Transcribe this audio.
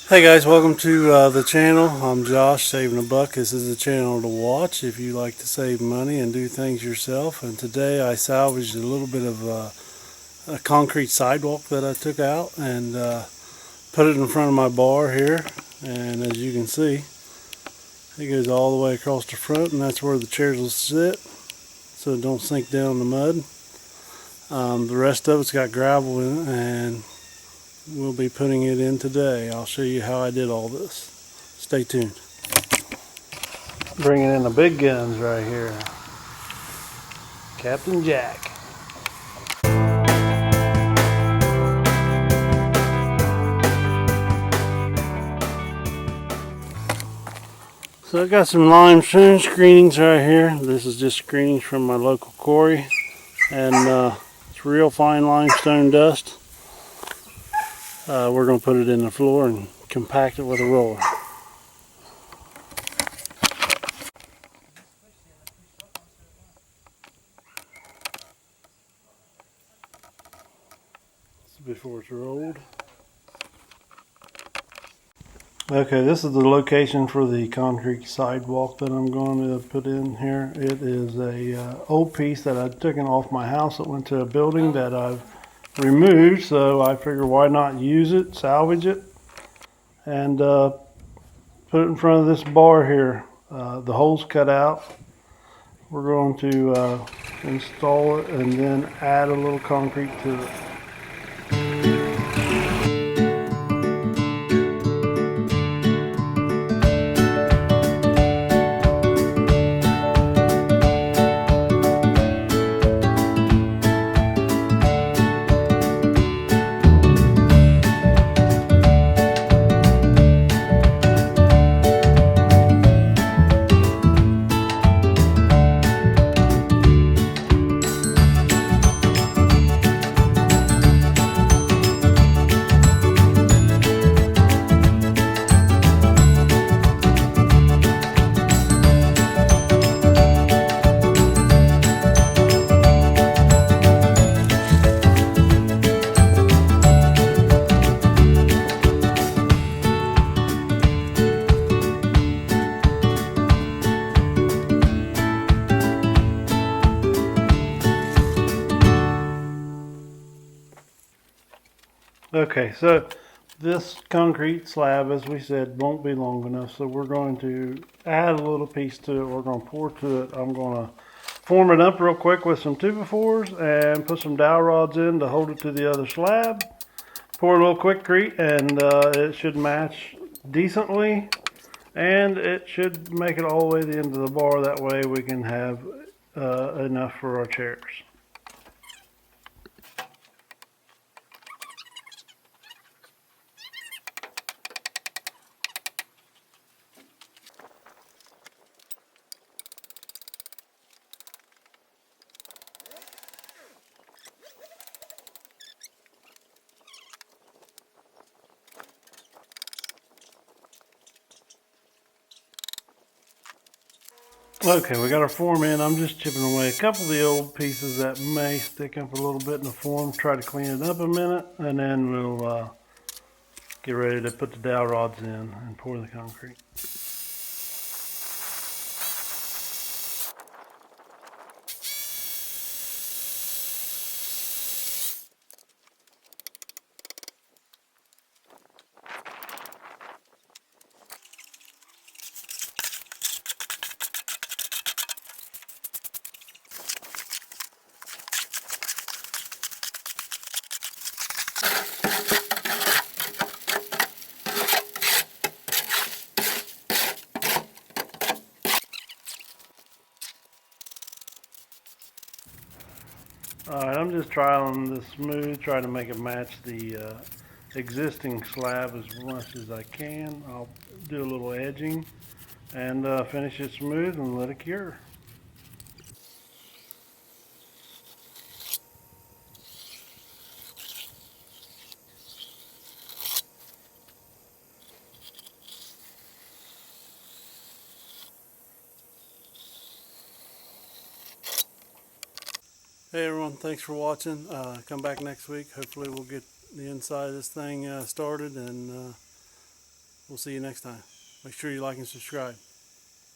Hey guys, welcome to the channel. I'm Josh, Savinabuck. This is the channel to watch if you like to save money and do things yourself. And today I salvaged a little bit of a concrete sidewalk that I took out and put it in front of my bar here. And as you can see, it goes all the way across the front, and that's where the chairs will sit so it don't sink down in the mud. The rest of it's got gravel in it, and we'll be putting it in today. I'll show you how I did all this. Stay tuned. Bringing in the big guns right here. Captain Jack. So I got some limestone screenings right here. This is just screenings from my local quarry. And it's real fine limestone dust. We're going to put it in the floor and compact it with a roller. Before it's rolled. Okay, this is the location for the concrete sidewalk that I'm going to put in here. It is a old piece that I'd taken off my house that went to a building that I've removed, so I figured why not use it, salvage it, and put it in front of this bar here. The hole's cut out. We're going to install it and then add a little concrete to it. Okay, so this concrete slab, as we said, won't be long enough, so we're going to add a little piece to it. We're going to pour to it. I'm going to form it up real quick with some 2x4s and put some dowel rods in to hold it to the other slab. Pour a little quickcrete, and it should match decently, and it should make it all the way to the end of the bar. That way we can have enough for our chairs. Okay, we got our form in. I'm just chipping away a couple of the old pieces that may stick up a little bit in the form. Try to clean it up a minute, and then we'll get ready to put the dowel rods in and pour the concrete. Alright, I'm just trialing this smooth, trying to make it match the existing slab as much as I can. I'll do a little edging and finish it smooth and let it cure. Hey everyone, thanks for watching. Come back next week. Hopefully we'll get the inside of this thing started and We'll see you next time. Make sure you like and subscribe.